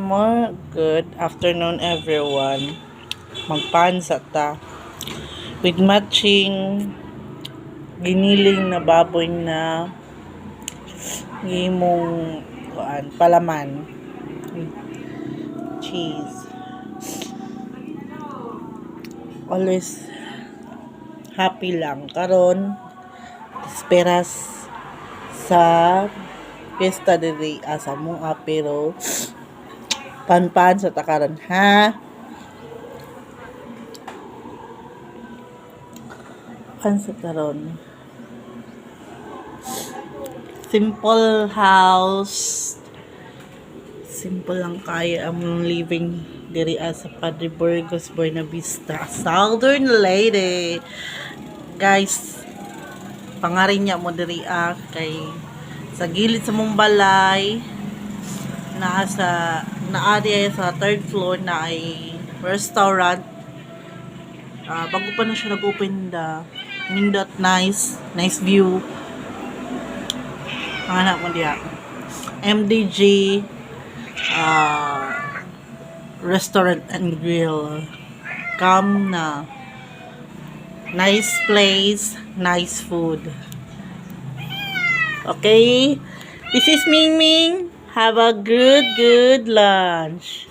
more good afternoon everyone. Magpansa ta with matching giniling na baboy na gimong palaman, cheese. Always happy lang karon esperas sa fiesta diri asa mo pero panpan sa takaran ha. Pan sa taron. Simple house. Simple lang kaya ang living diri sa Padre Burgos Buena Vista. Southern Leyte. Guys, pangarin niya mo diri kay sa gilid sa mong balay naa sa third floor na ay restaurant. Bago pa na siya nag-open nindot nice view. Anak mo diya MDG restaurant and grill. Come na, nice place, nice food. Okay, this is Ming Ming. Have a good lunch.